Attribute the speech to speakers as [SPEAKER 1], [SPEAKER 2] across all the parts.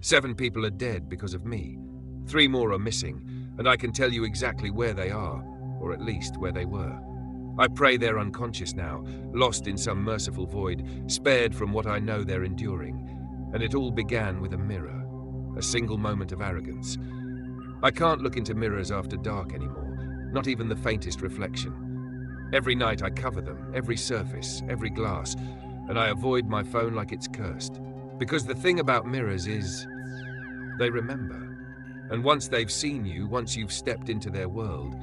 [SPEAKER 1] 7 people are dead because of me. 3 more are missing, and I can tell you exactly where they are, or at least where they were. I pray they're unconscious now, lost in some merciful void, spared from what I know they're enduring. And it all began with a mirror, a single moment of arrogance. I can't look into mirrors after dark anymore, not even the faintest reflection. Every night I cover them, every surface, every glass, and I avoid my phone like it's cursed. Because the thing about mirrors is, they remember. And once they've seen you, once you've stepped into their world,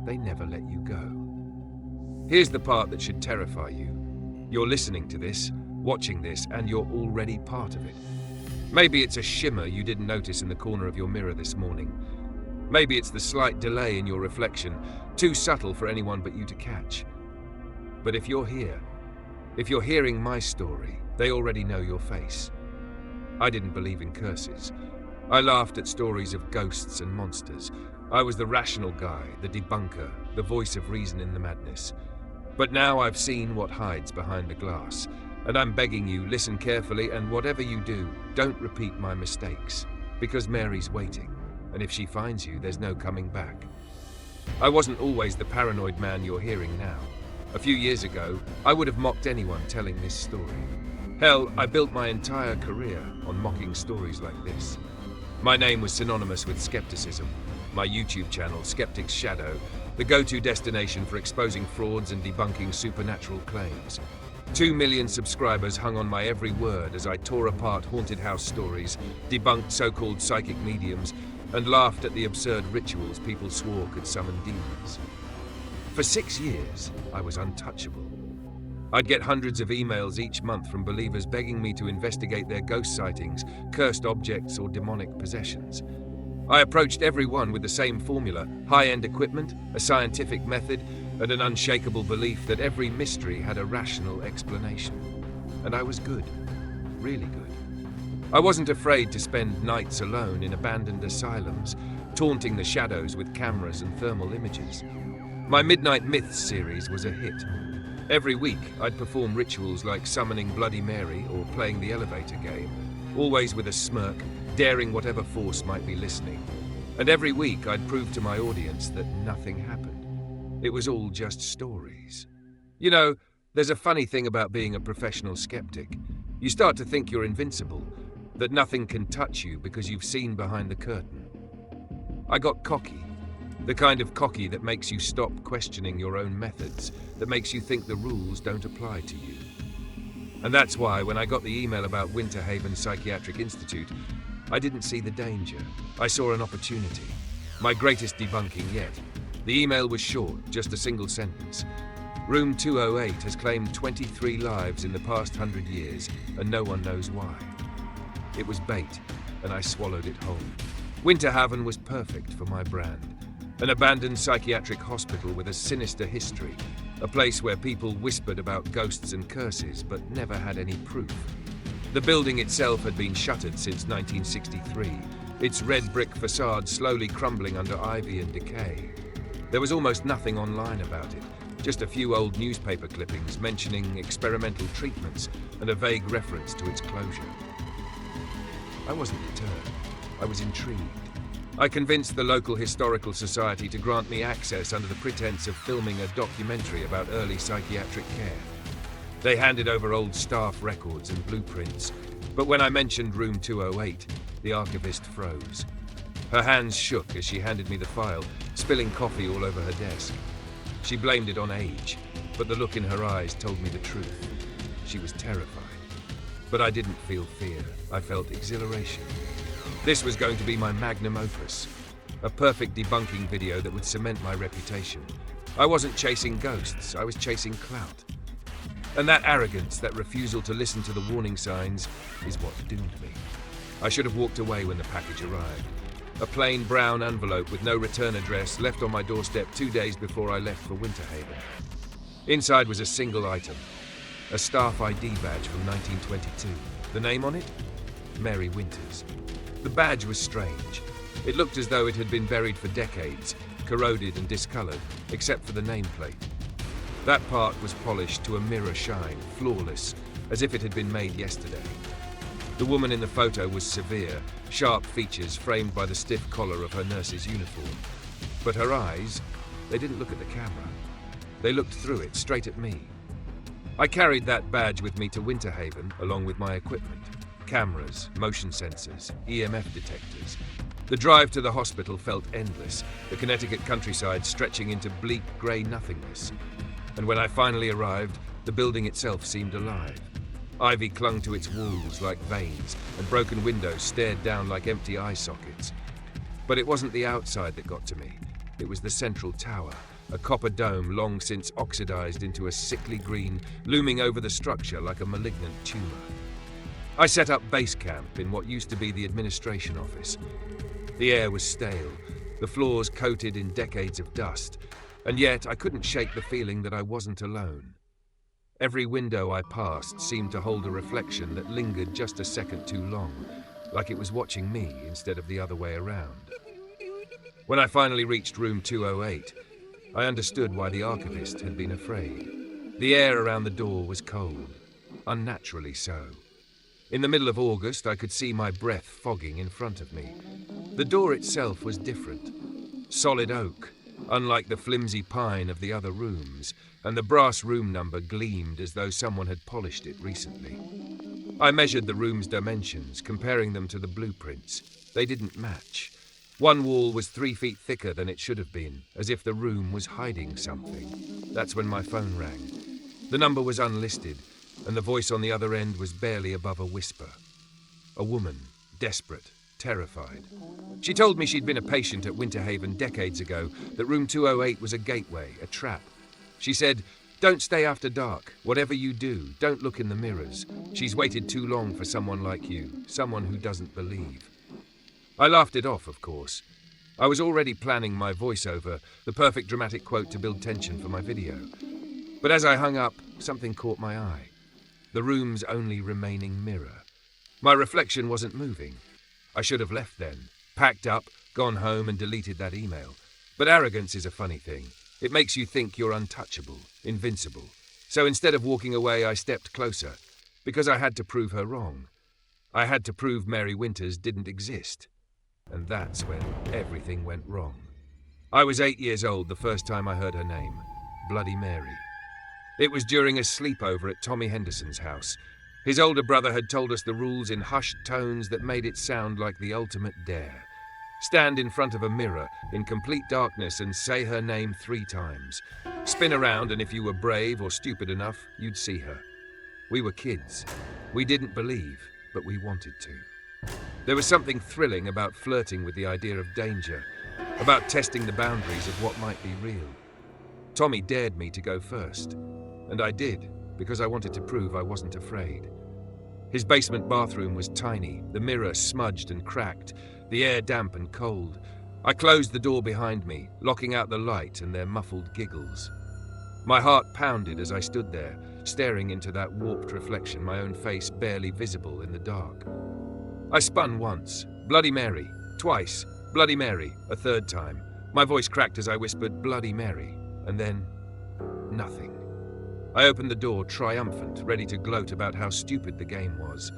[SPEAKER 1] they never let you go. Here's the part that should terrify you. You're listening to this, watching this, and you're already part of it. Maybe it's a shimmer you didn't notice in the corner of your mirror this morning. Maybe it's the slight delay in your reflection, too subtle for anyone but you to catch. But if you're here, if you're hearing my story, they already know your face. I didn't believe in curses. I laughed at stories of ghosts and monsters. I was the rational guy, the debunker, the voice of reason in the madness. But now I've seen what hides behind the glass, and I'm begging you, listen carefully, and whatever you do, don't repeat my mistakes, because Mary's waiting, and if she finds you, there's no coming back. I wasn't always the paranoid man you're hearing now. A few years ago, I would have mocked anyone telling this story. Hell, I built my entire career on mocking stories like this. My name was synonymous with skepticism. My YouTube channel, Skeptic's Shadow, the go-to destination for exposing frauds and debunking supernatural claims. 2 million subscribers hung on my every word as I tore apart haunted house stories, debunked so-called psychic mediums, and laughed at the absurd rituals people swore could summon demons. For 6 years, I was untouchable. I'd get hundreds of emails each month from believers begging me to investigate their ghost sightings, cursed objects, or demonic possessions. I approached everyone with the same formula: high-end equipment, a scientific method, and an unshakable belief that every mystery had a rational explanation. And I was good, really good. I wasn't afraid to spend nights alone in abandoned asylums, taunting the shadows with cameras and thermal images. My Midnight Myths series was a hit. Every week, I'd perform rituals like summoning Bloody Mary or playing the elevator game, always with a smirk, daring whatever force might be listening. And every week, I'd prove to my audience that nothing happened. It was all just stories. You know, there's a funny thing about being a professional skeptic. You start to think you're invincible, that nothing can touch you because you've seen behind the curtain. I got cocky. The kind of cocky that makes you stop questioning your own methods, that makes you think the rules don't apply to you. And that's why when I got the email about Winterhaven Psychiatric Institute, I didn't see the danger. I saw an opportunity. My greatest debunking yet. The email was short, just a single sentence. Room 208 has claimed 23 lives in the past 100 years, and no one knows why. It was bait, and I swallowed it whole. Winterhaven was perfect for my brand. An abandoned psychiatric hospital with a sinister history, a place where people whispered about ghosts and curses but never had any proof. The building itself had been shuttered since 1963, its red brick facade slowly crumbling under ivy and decay. There was almost nothing online about it, just a few old newspaper clippings mentioning experimental treatments and a vague reference to its closure. I wasn't deterred. I was intrigued. I convinced the local historical society to grant me access under the pretense of filming a documentary about early psychiatric care. They handed over old staff records and blueprints, but when I mentioned room 208, the archivist froze. Her hands shook as she handed me the file, spilling coffee all over her desk. She blamed it on age, but the look in her eyes told me the truth. She was terrified. But I didn't feel fear. I felt exhilaration. This was going to be my magnum opus, a perfect debunking video that would cement my reputation. I wasn't chasing ghosts, I was chasing clout. And that arrogance, that refusal to listen to the warning signs, is what doomed me. I should have walked away when the package arrived. A plain brown envelope with no return address left on my doorstep 2 days before I left for Winterhaven. Inside was a single item, a staff ID badge from 1922. The name on it? Mary Winters. The badge was strange. It looked as though it had been buried for decades, corroded and discolored, except for the nameplate. That part was polished to a mirror shine, flawless, as if it had been made yesterday. The woman in the photo was severe, sharp features framed by the stiff collar of her nurse's uniform. But her eyes, they didn't look at the camera. They looked through it, straight at me. I carried that badge with me to Winterhaven, along with my equipment. Cameras, motion sensors, EMF detectors. The drive to the hospital felt endless, the Connecticut countryside stretching into bleak grey nothingness. And when I finally arrived, the building itself seemed alive. Ivy clung to its walls like veins, and broken windows stared down like empty eye sockets. But it wasn't the outside that got to me. It was the central tower, a copper dome long since oxidized into a sickly green, looming over the structure like a malignant tumor. I set up base camp in what used to be the administration office. The air was stale, the floors coated in decades of dust, and yet I couldn't shake the feeling that I wasn't alone. Every window I passed seemed to hold a reflection that lingered just a second too long, like it was watching me instead of the other way around. When I finally reached room 208, I understood why the archivist had been afraid. The air around the door was cold, unnaturally so. In the middle of August, I could see my breath fogging in front of me. The door itself was different. Solid oak, unlike the flimsy pine of the other rooms, and the brass room number gleamed as though someone had polished it recently. I measured the room's dimensions, comparing them to the blueprints. They didn't match. One wall was 3 feet thicker than it should have been, as if the room was hiding something. That's when my phone rang. The number was unlisted, and the voice on the other end was barely above a whisper. A woman, desperate, terrified. She told me she'd been a patient at Winterhaven decades ago, that room 208 was a gateway, a trap. She said, "Don't stay after dark. Whatever you do, don't look in the mirrors. She's waited too long for someone like you, someone who doesn't believe." I laughed it off, of course. I was already planning my voiceover, the perfect dramatic quote to build tension for my video. But as I hung up, something caught my eye. The room's only remaining mirror. My reflection wasn't moving. I should have left then, packed up, gone home and deleted that email. But arrogance is a funny thing. It makes you think you're untouchable, invincible. So instead of walking away, I stepped closer, because I had to prove her wrong. I had to prove Mary Winters didn't exist. And that's when everything went wrong. I was 8 years old the first time I heard her name, Bloody Mary. It was during a sleepover at Tommy Henderson's house. His older brother had told us the rules in hushed tones that made it sound like the ultimate dare. Stand in front of a mirror in complete darkness and say her name 3 times. Spin around, and if you were brave or stupid enough, you'd see her. We were kids. We didn't believe, but we wanted to. There was something thrilling about flirting with the idea of danger, about testing the boundaries of what might be real. Tommy dared me to go first, and I did, because I wanted to prove I wasn't afraid. His basement bathroom was tiny, the mirror smudged and cracked, the air damp and cold. I closed the door behind me, locking out the light and their muffled giggles. My heart pounded as I stood there, staring into that warped reflection, my own face barely visible in the dark. I spun once, Bloody Mary, twice, Bloody Mary, a third time. My voice cracked as I whispered, Bloody Mary, and then nothing. I opened the door, triumphant, ready to gloat about how stupid the game was.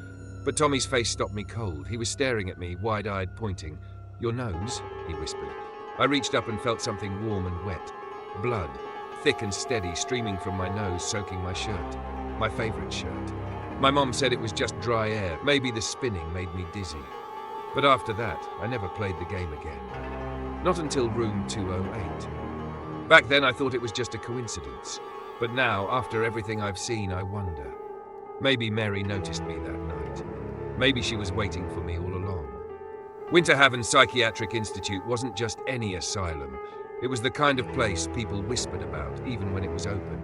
[SPEAKER 1] But Tommy's face stopped me cold. He was staring at me, wide-eyed, pointing. "Your nose?" he whispered. I reached up and felt something warm and wet. Blood, thick and steady, streaming from my nose, soaking my shirt. My favorite shirt. My mom said it was just dry air. Maybe the spinning made me dizzy. But after that, I never played the game again. Not until room 208. Back then, I thought it was just a coincidence. But now, after everything I've seen, I wonder. Maybe Mary noticed me that night. Maybe she was waiting for me all along. Winterhaven Psychiatric Institute wasn't just any asylum. It was the kind of place people whispered about, even when it was open.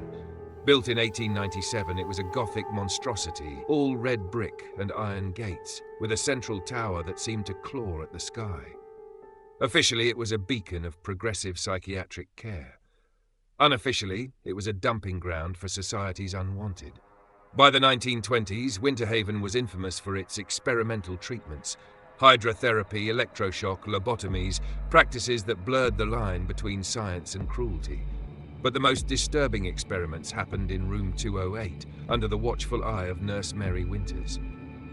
[SPEAKER 1] Built in 1897, it was a Gothic monstrosity, all red brick and iron gates, with a central tower that seemed to claw at the sky. Officially, it was a beacon of progressive psychiatric care. Unofficially, it was a dumping ground for society's unwanted. By the 1920s, Winterhaven was infamous for its experimental treatments, hydrotherapy, electroshock, lobotomies, practices that blurred the line between science and cruelty. But the most disturbing experiments happened in room 208, under the watchful eye of Nurse Mary Winters.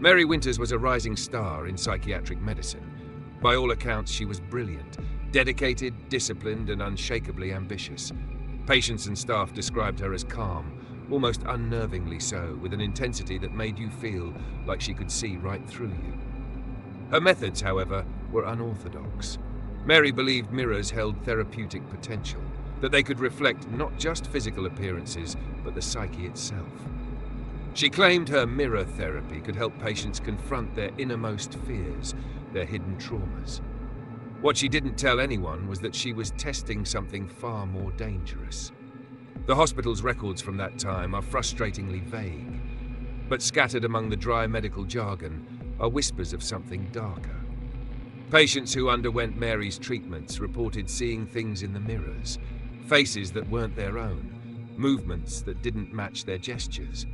[SPEAKER 1] Mary Winters was a rising star in psychiatric medicine. By all accounts, she was brilliant, dedicated, disciplined, and unshakably ambitious. Patients and staff described her as calm, almost unnervingly so, with an intensity that made you feel like she could see right through you. Her methods, however, were unorthodox. Mary believed mirrors held therapeutic potential, that they could reflect not just physical appearances, but the psyche itself. She claimed her mirror therapy could help patients confront their innermost fears, their hidden traumas. What she didn't tell anyone was that she was testing something far more dangerous. The hospital's records from that time are frustratingly vague, but scattered among the dry medical jargon are whispers of something darker. Patients who underwent Mary's treatments reported seeing things in the mirrors, faces that weren't their own, movements that didn't match their gestures.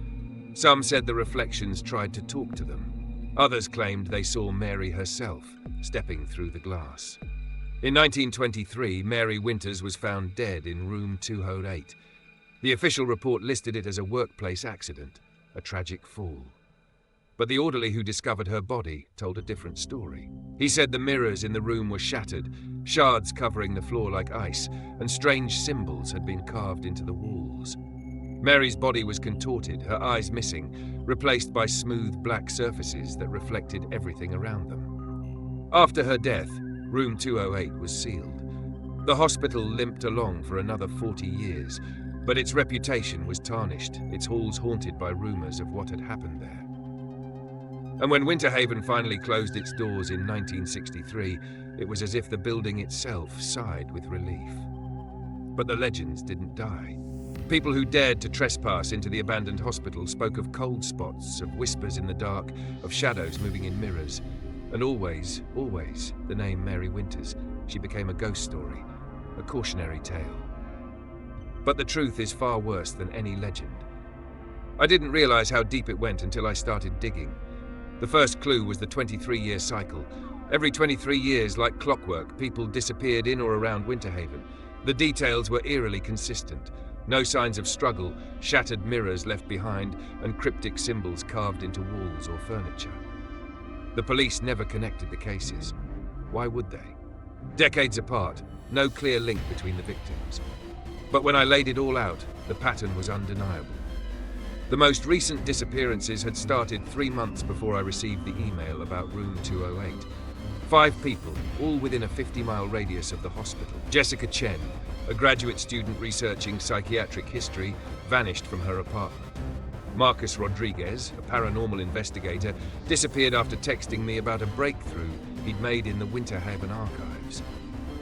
[SPEAKER 1] Some said the reflections tried to talk to them. Others claimed they saw Mary herself, stepping through the glass. In 1923, Mary Winters was found dead in room 208. The official report listed it as a workplace accident, a tragic fall. But the orderly who discovered her body told a different story. He said the mirrors in the room were shattered, shards covering the floor like ice, and strange symbols had been carved into the walls. Mary's body was contorted, her eyes missing, replaced by smooth black surfaces that reflected everything around them. After her death, room 208 was sealed. The hospital limped along for another 40 years, but its reputation was tarnished, its halls haunted by rumors of what had happened there. And when Winterhaven finally closed its doors in 1963, it was as if the building itself sighed with relief. But the legends didn't die. People who dared to trespass into the abandoned hospital spoke of cold spots, of whispers in the dark, of shadows moving in mirrors. And always, always, the name Mary Winters. She became a ghost story, a cautionary tale. But the truth is far worse than any legend. I didn't realize how deep it went until I started digging. The first clue was the 23-year cycle. Every 23 years, like clockwork, people disappeared in or around Winterhaven. The details were eerily consistent. No signs of struggle, shattered mirrors left behind, and cryptic symbols carved into walls or furniture. The police never connected the cases. Why would they? Decades apart, no clear link between the victims. But when I laid it all out, the pattern was undeniable. The most recent disappearances had started 3 months before I received the email about room 208. 5 people, all within a 50-mile radius of the hospital. Jessica Chen, a graduate student researching psychiatric history, vanished from her apartment. Marcus Rodriguez, a paranormal investigator, disappeared after texting me about a breakthrough he'd made in the Winterhaven archives.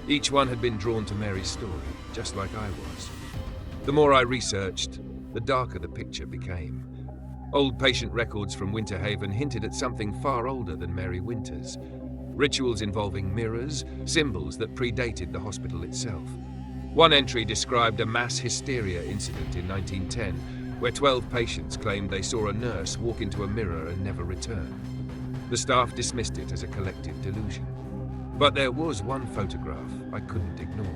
[SPEAKER 1] Each one had been drawn to Mary's story, just like I was. The more I researched, the darker the picture became. Old patient records from Winterhaven hinted at something far older than Mary Winters. Rituals involving mirrors, symbols that predated the hospital itself. One entry described a mass hysteria incident in 1910, where 12 patients claimed they saw a nurse walk into a mirror and never return. The staff dismissed it as a collective delusion. But there was one photograph I couldn't ignore.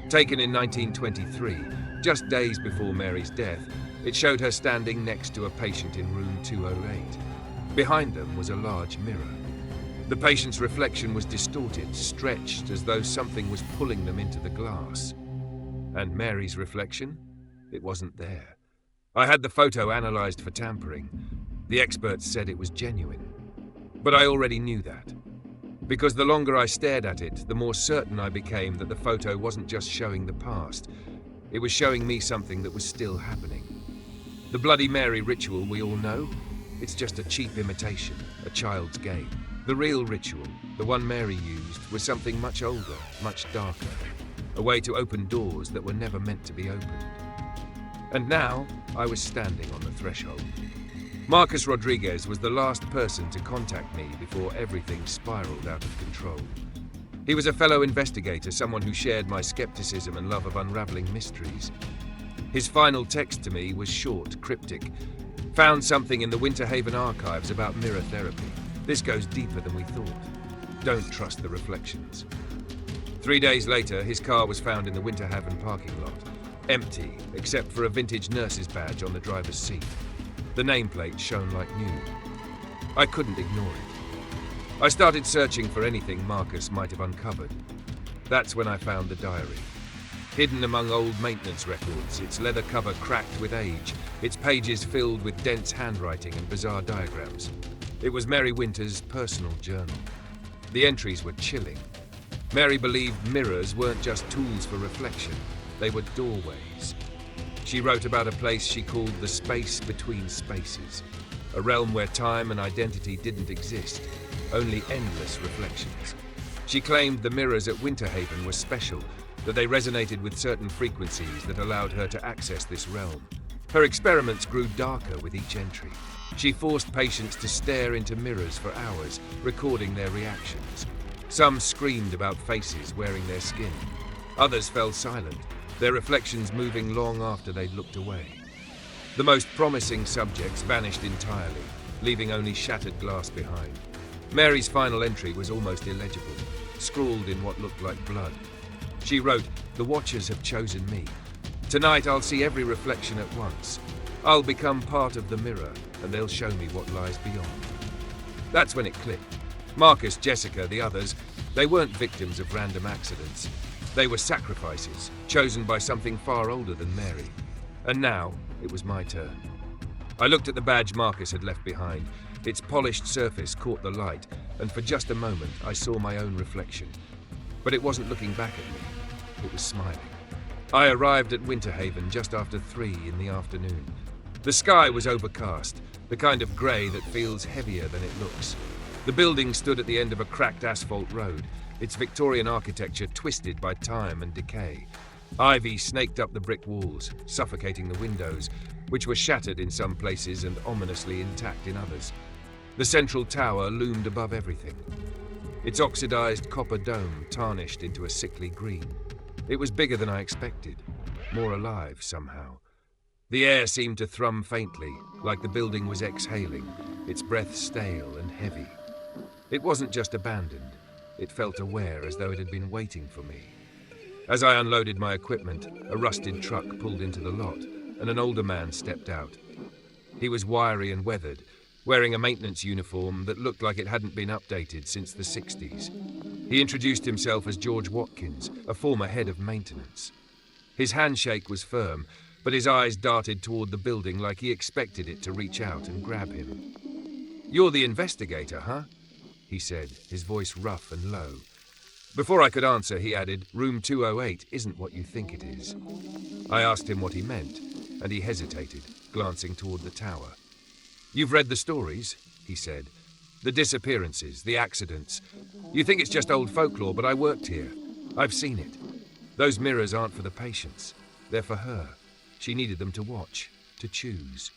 [SPEAKER 1] Taken in 1923, just days before Mary's death, it showed her standing next to a patient in room 208. Behind them was a large mirror. The patient's reflection was distorted, stretched as though something was pulling them into the glass. And Mary's reflection? It wasn't there. I had the photo analyzed for tampering. The experts said it was genuine. But I already knew that. Because the longer I stared at it, the more certain I became that the photo wasn't just showing the past. It was showing me something that was still happening. The Bloody Mary ritual we all know, it's just a cheap imitation, a child's game. The real ritual, the one Mary used, was something much older, much darker. A way to open doors that were never meant to be opened. And now, I was standing on the threshold. Marcus Rodriguez was the last person to contact me before everything spiraled out of control. He was a fellow investigator, someone who shared my skepticism and love of unraveling mysteries. His final text to me was short, cryptic. Found something in the Winterhaven archives about mirror therapy. This goes deeper than we thought. Don't trust the reflections. 3 days later, his car was found in the Winterhaven parking lot. Empty, except for a vintage nurse's badge on the driver's seat. The nameplate shone like new. I couldn't ignore it. I started searching for anything Marcus might have uncovered. That's when I found the diary. Hidden among old maintenance records, its leather cover cracked with age, its pages filled with dense handwriting and bizarre diagrams. It was Mary Winter's personal journal. The entries were chilling. Mary believed mirrors weren't just tools for reflection, they were doorways. She wrote about a place she called the space between spaces, a realm where time and identity didn't exist, only endless reflections. She claimed the mirrors at Winterhaven were special, that they resonated with certain frequencies that allowed her to access this realm. Her experiments grew darker with each entry. She forced patients to stare into mirrors for hours, recording their reactions. Some screamed about faces wearing their skin. Others fell silent, their reflections moving long after they'd looked away. The most promising subjects vanished entirely, leaving only shattered glass behind. Mary's final entry was almost illegible, scrawled in what looked like blood. She wrote, "The Watchers have chosen me. Tonight I'll see every reflection at once. I'll become part of the mirror, and they'll show me what lies beyond." That's when it clicked. Marcus, Jessica, the others, they weren't victims of random accidents. They were sacrifices, chosen by something far older than Mary. And now, it was my turn. I looked at the badge Marcus had left behind. Its polished surface caught the light, and for just a moment I saw my own reflection. But it wasn't looking back at me. It was smiling. I arrived at Winterhaven just after 3 in the afternoon. The sky was overcast, the kind of grey that feels heavier than it looks. The building stood at the end of a cracked asphalt road, its Victorian architecture twisted by time and decay. Ivy snaked up the brick walls, suffocating the windows, which were shattered in some places and ominously intact in others. The central tower loomed above everything, its oxidized copper dome tarnished into a sickly green. It was bigger than I expected, more alive somehow. The air seemed to thrum faintly, like the building was exhaling, its breath stale and heavy. It wasn't just abandoned, it felt aware, as though it had been waiting for me. As I unloaded my equipment, a rusted truck pulled into the lot, and an older man stepped out. He was wiry and weathered, wearing a maintenance uniform that looked like it hadn't been updated since the 60s. He introduced himself as George Watkins, a former head of maintenance. His handshake was firm, but his eyes darted toward the building like he expected it to reach out and grab him. "You're the investigator, huh?" he said, his voice rough and low. Before I could answer, he added, "Room 208 isn't what you think it is." I asked him what he meant, and he hesitated, glancing toward the tower. "You've read the stories," he said. "The disappearances, the accidents. You think it's just old folklore, but I worked here. I've seen it. Those mirrors aren't for the patients. They're for her. She needed them to watch, to choose."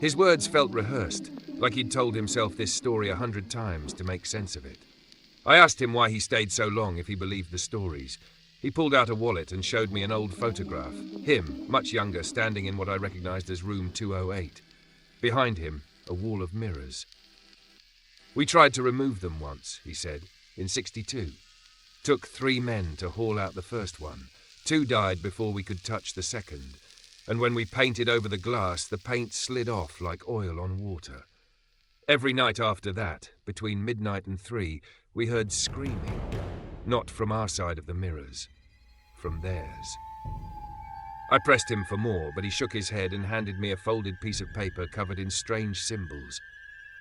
[SPEAKER 1] His words felt rehearsed, like he'd told himself this story 100 times to make sense of it. I asked him why he stayed so long if he believed the stories. He pulled out a wallet and showed me an old photograph. Him, much younger, standing in what I recognized as room 208. Behind him, a wall of mirrors. "We tried to remove them once," he said, "in 62. Took 3 men to haul out the first one. 2 died before we could touch the second. And when we painted over the glass, the paint slid off like oil on water. Every night after that, between midnight and 3, we heard screaming. Not from our side of the mirrors, from theirs." I pressed him for more, but he shook his head and handed me a folded piece of paper covered in strange symbols.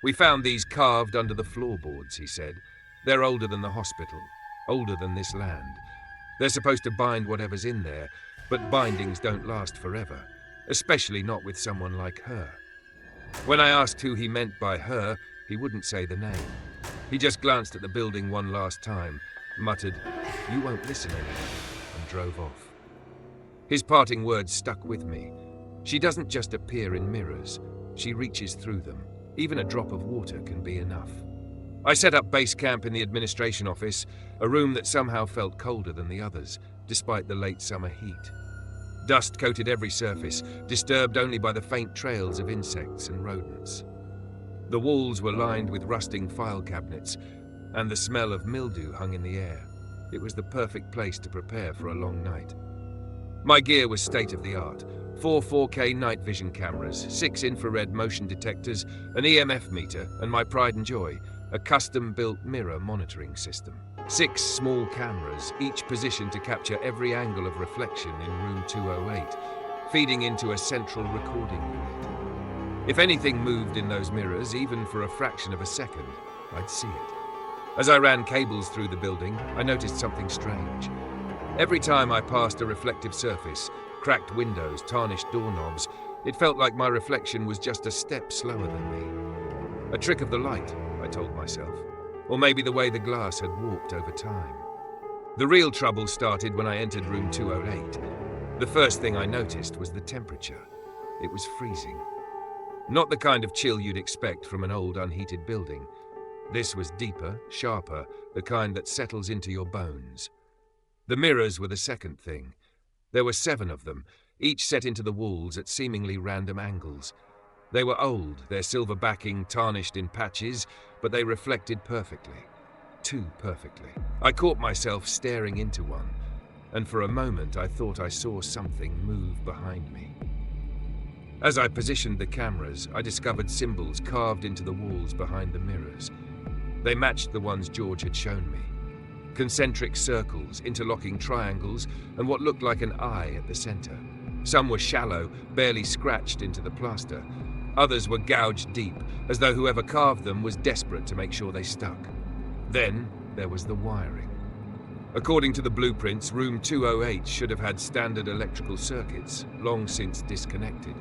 [SPEAKER 1] "We found these carved under the floorboards," he said. "They're older than the hospital, older than this land. They're supposed to bind whatever's in there, but bindings don't last forever, especially not with someone like her." When I asked who he meant by her, he wouldn't say the name. He just glanced at the building one last time, muttered, "You won't listen anyway," and drove off. His parting words stuck with me. She doesn't just appear in mirrors, she reaches through them. Even a drop of water can be enough. I set up base camp in the administration office, a room that somehow felt colder than the others, despite the late summer heat. Dust coated every surface, disturbed only by the faint trails of insects and rodents. The walls were lined with rusting file cabinets, and the smell of mildew hung in the air. It was the perfect place to prepare for a long night. My gear was state-of-the-art, 4 4K night vision cameras, 6 infrared motion detectors, an EMF meter, and my pride and joy, a custom-built mirror monitoring system. 6 small cameras, each positioned to capture every angle of reflection in room 208, feeding into a central recording unit. If anything moved in those mirrors, even for a fraction of a second, I'd see it. As I ran cables through the building, I noticed something strange. Every time I passed a reflective surface, cracked windows, tarnished doorknobs, it felt like my reflection was just a step slower than me. A trick of the light, I told myself. Or maybe the way the glass had warped over time. The real trouble started when I entered room 208. The first thing I noticed was the temperature. It was freezing. Not the kind of chill you'd expect from an old, unheated building. This was deeper, sharper, the kind that settles into your bones. The mirrors were the second thing. There were 7 of them, each set into the walls at seemingly random angles. They were old, their silver backing tarnished in patches, but they reflected perfectly. Too perfectly. I caught myself staring into one, and for a moment I thought I saw something move behind me. As I positioned the cameras, I discovered symbols carved into the walls behind the mirrors. They matched the ones George had shown me. Concentric circles, interlocking triangles, and what looked like an eye at the center. Some were shallow, barely scratched into the plaster. Others were gouged deep, as though whoever carved them was desperate to make sure they stuck. Then there was the wiring. According to the blueprints, room 208 should have had standard electrical circuits, long since disconnected.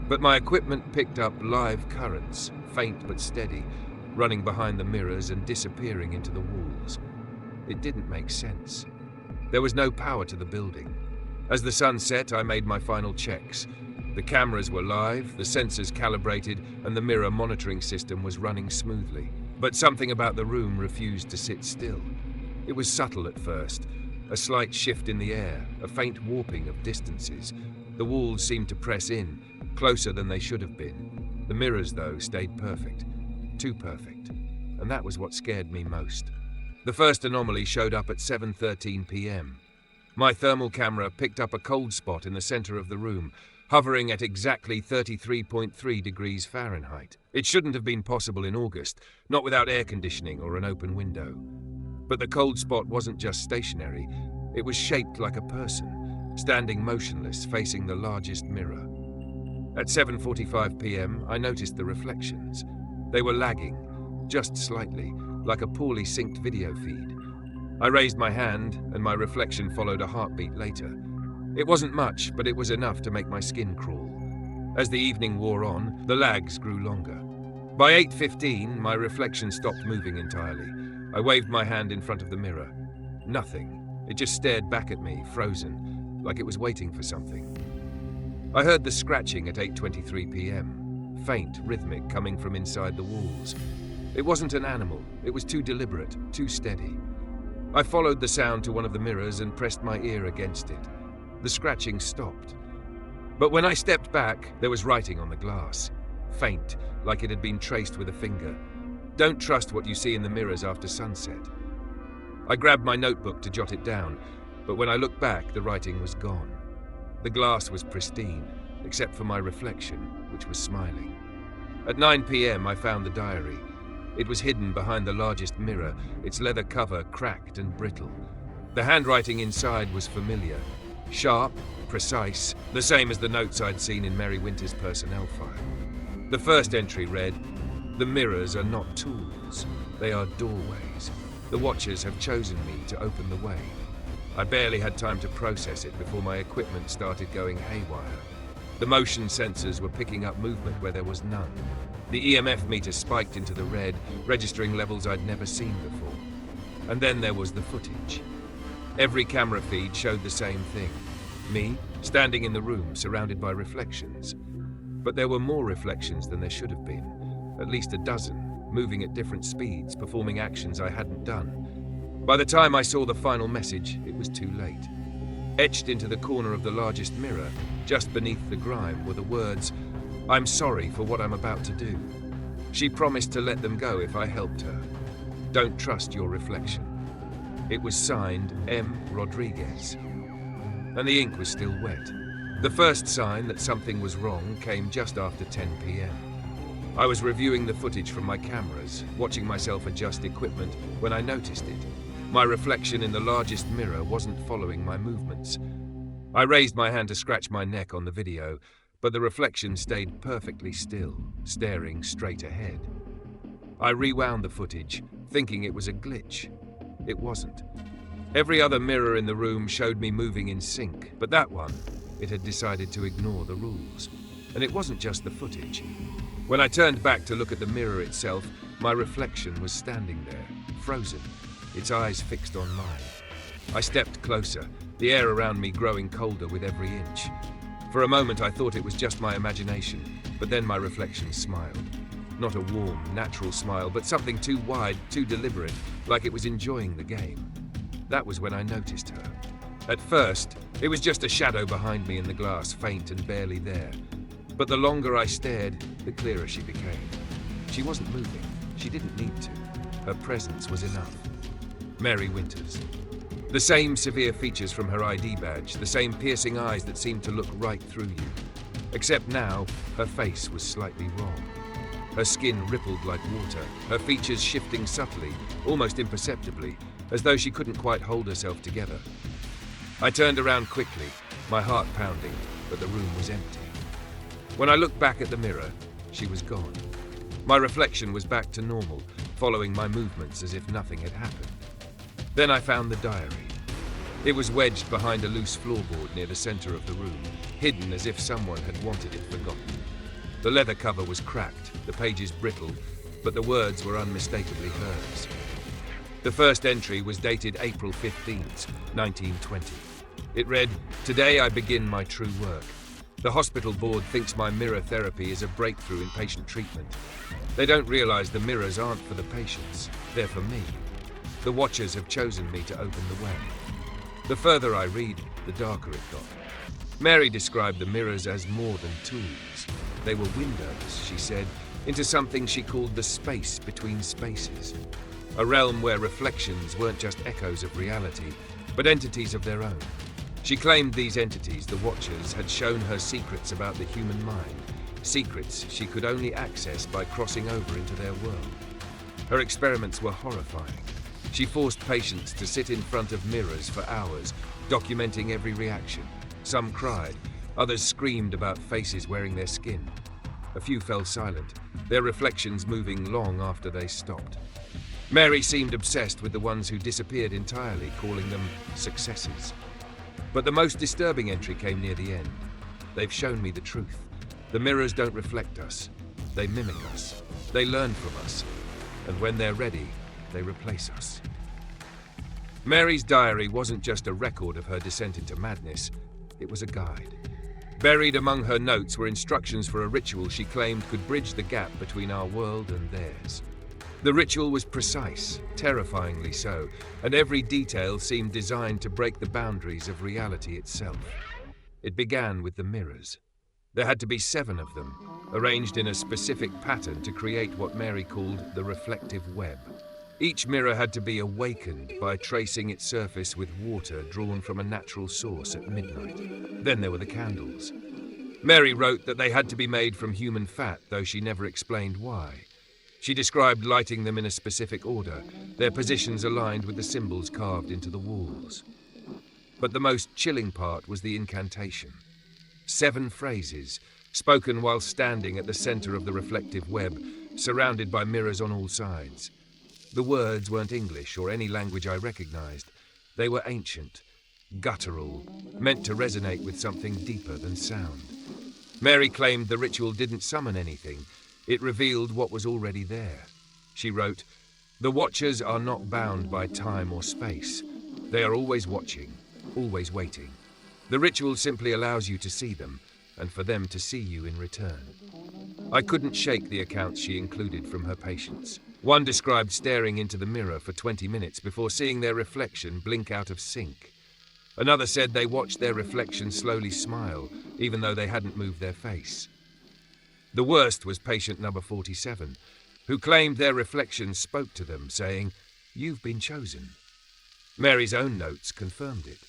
[SPEAKER 1] But my equipment picked up live currents, faint but steady, running behind the mirrors and disappearing into the walls. It didn't make sense. There was no power to the building. As the sun set, I made my final checks. The cameras were live, the sensors calibrated, and the mirror monitoring system was running smoothly. But something about the room refused to sit still. It was subtle at first, a slight shift in the air, a faint warping of distances. The walls seemed to press in, closer than they should have been. The mirrors, though, stayed perfect. Too perfect. And that was what scared me most. The first anomaly showed up at 7:13 p.m. My thermal camera picked up a cold spot in the center of the room, hovering at exactly 33.3 degrees Fahrenheit. It shouldn't have been possible in August, not without air conditioning or an open window. But the cold spot wasn't just stationary. It was shaped like a person, standing motionless, facing the largest mirror. At 7:45 p.m., I noticed the reflections. They were lagging, just slightly, like a poorly synced video feed. I raised my hand, and my reflection followed a heartbeat later. It wasn't much, but it was enough to make my skin crawl. As the evening wore on, the lags grew longer. By 8:15, my reflection stopped moving entirely. I waved my hand in front of the mirror. Nothing. It just stared back at me, frozen, like it was waiting for something. I heard the scratching at 8:23 p.m., faint, rhythmic, coming from inside the walls. It wasn't an animal. It was too deliberate, too steady. I followed the sound to one of the mirrors and pressed my ear against it. The scratching stopped. But when I stepped back, there was writing on the glass. Faint, like it had been traced with a finger. Don't trust what you see in the mirrors after sunset. I grabbed my notebook to jot it down, but when I looked back, the writing was gone. The glass was pristine, except for my reflection, which was smiling. At 9 p.m., I found the diary. It was hidden behind the largest mirror, its leather cover cracked and brittle. The handwriting inside was familiar. Sharp, precise, the same as the notes I'd seen in Mary Winter's personnel file. The first entry read, "The mirrors are not tools, they are doorways. The Watchers have chosen me to open the way." I barely had time to process it before my equipment started going haywire. The motion sensors were picking up movement where there was none. The EMF meter spiked into the red, registering levels I'd never seen before. And then there was the footage. Every camera feed showed the same thing. Me, standing in the room, surrounded by reflections. But there were more reflections than there should have been. At least a dozen, moving at different speeds, performing actions I hadn't done. By the time I saw the final message, it was too late. Etched into the corner of the largest mirror, just beneath the grime, were the words, "I'm sorry for what I'm about to do." She promised to let them go if I helped her. Don't trust your reflection. It was signed M. Rodriguez. And the ink was still wet. The first sign that something was wrong came just after 10 p.m. I was reviewing the footage from my cameras, watching myself adjust equipment, when I noticed it. My reflection in the largest mirror wasn't following my movements. I raised my hand to scratch my neck on the video, but the reflection stayed perfectly still, staring straight ahead. I rewound the footage, thinking it was a glitch. It wasn't. Every other mirror in the room showed me moving in sync, but that one, it had decided to ignore the rules. And it wasn't just the footage. When I turned back to look at the mirror itself, my reflection was standing there, frozen, its eyes fixed on mine. I stepped closer, the air around me growing colder with every inch. For a moment I thought it was just my imagination, but then my reflection smiled. Not a warm, natural smile, but something too wide, too deliberate, like it was enjoying the game. That was when I noticed her. At first, it was just a shadow behind me in the glass, faint and barely there. But the longer I stared, the clearer she became. She wasn't moving. She didn't need to. Her presence was enough. Mary Winters. The same severe features from her ID badge, the same piercing eyes that seemed to look right through you. Except now, her face was slightly wrong. Her skin rippled like water, her features shifting subtly, almost imperceptibly, as though she couldn't quite hold herself together. I turned around quickly, my heart pounding, but the room was empty. When I looked back at the mirror, she was gone. My reflection was back to normal, following my movements as if nothing had happened. Then I found the diary. It was wedged behind a loose floorboard near the center of the room, hidden as if someone had wanted it forgotten. The leather cover was cracked, the pages brittle, but the words were unmistakably hers. The first entry was dated April 15th, 1920. It read, "Today I begin my true work. The hospital board thinks my mirror therapy is a breakthrough in patient treatment. They don't realize the mirrors aren't for the patients, they're for me. The watchers have chosen me to open the way." The further I read, the darker it got. Mary described the mirrors as more than tools. They were windows, she said, into something she called the space between spaces. A realm where reflections weren't just echoes of reality, but entities of their own. She claimed these entities, the Watchers, had shown her secrets about the human mind, secrets she could only access by crossing over into their world. Her experiments were horrifying. She forced patients to sit in front of mirrors for hours, documenting every reaction. Some cried, others screamed about faces wearing their skin. A few fell silent, their reflections moving long after they stopped. Mary seemed obsessed with the ones who disappeared entirely, calling them successes. But the most disturbing entry came near the end. "They've shown me the truth. The mirrors don't reflect us. They mimic us. They learn from us. And when they're ready, they replace us." Mary's diary wasn't just a record of her descent into madness. It was a guide. Buried among her notes were instructions for a ritual she claimed could bridge the gap between our world and theirs. The ritual was precise, terrifyingly so, and every detail seemed designed to break the boundaries of reality itself. It began with the mirrors. There had to be 7 of them, arranged in a specific pattern to create what Mary called the reflective web. Each mirror had to be awakened by tracing its surface with water drawn from a natural source at midnight. Then there were the candles. Mary wrote that they had to be made from human fat, though she never explained why. She described lighting them in a specific order, their positions aligned with the symbols carved into the walls. But the most chilling part was the incantation. 7 phrases, spoken while standing at the center of the reflective web, surrounded by mirrors on all sides. The words weren't English or any language I recognized. They were ancient, guttural, meant to resonate with something deeper than sound. Mary claimed the ritual didn't summon anything. It revealed what was already there. She wrote, "The Watchers are not bound by time or space. They are always watching, always waiting. The ritual simply allows you to see them, and for them to see you in return." I couldn't shake the accounts she included from her patients. One described staring into the mirror for 20 minutes before seeing their reflection blink out of sync. Another said they watched their reflection slowly smile, even though they hadn't moved their face. The worst was patient number 47, who claimed their reflection spoke to them, saying, "You've been chosen." Mary's own notes confirmed it.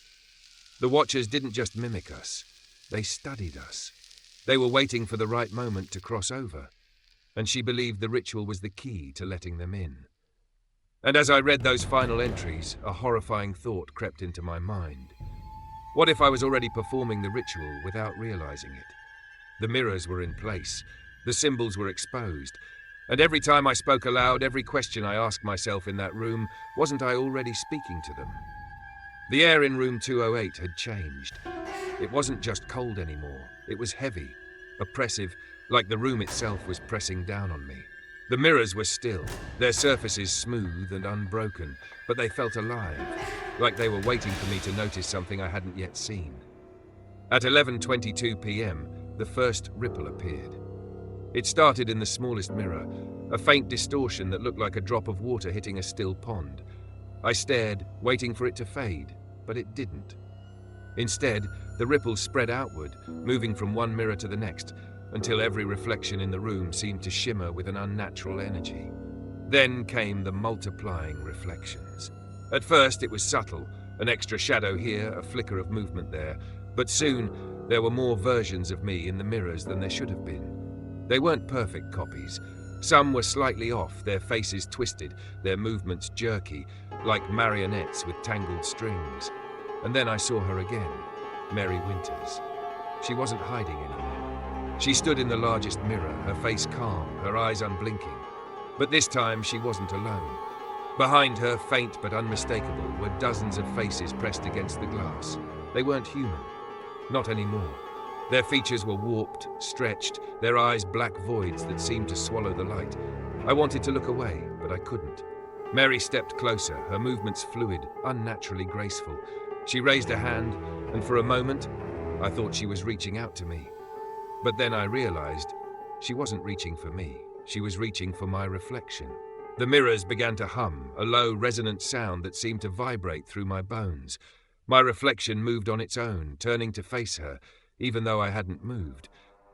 [SPEAKER 1] The Watchers didn't just mimic us. They studied us. They were waiting for the right moment to cross over, and she believed the ritual was the key to letting them in. And as I read those final entries, a horrifying thought crept into my mind. What if I was already performing the ritual without realizing it? The mirrors were in place, the symbols were exposed, and every time I spoke aloud, every question I asked myself in that room, wasn't I already speaking to them? The air in room 208 had changed. It wasn't just cold anymore, it was heavy, oppressive, like the room itself was pressing down on me. The mirrors were still, their surfaces smooth and unbroken, but they felt alive, like they were waiting for me to notice something I hadn't yet seen. At 11:22 p.m., the first ripple appeared. It started in the smallest mirror, a faint distortion that looked like a drop of water hitting a still pond. I stared, waiting for it to fade, but it didn't. Instead, the ripples spread outward, moving from one mirror to the next, until every reflection in the room seemed to shimmer with an unnatural energy. Then came the multiplying reflections. At first it was subtle, an extra shadow here, a flicker of movement there, but soon there were more versions of me in the mirrors than there should have been. They weren't perfect copies. Some were slightly off, their faces twisted, their movements jerky, like marionettes with tangled strings. And then I saw her again, Mary Winters. She wasn't hiding anymore. She stood in the largest mirror, her face calm, her eyes unblinking. But this time she wasn't alone. Behind her, faint but unmistakable, were dozens of faces pressed against the glass. They weren't human. Not anymore. Their features were warped, stretched, their eyes black voids that seemed to swallow the light. I wanted to look away, but I couldn't. Mary stepped closer, her movements fluid, unnaturally graceful. She raised a hand, and for a moment, I thought she was reaching out to me. But then I realized she wasn't reaching for me. She was reaching for my reflection. The mirrors began to hum, a low, resonant sound that seemed to vibrate through my bones. My reflection moved on its own, turning to face her, even though I hadn't moved.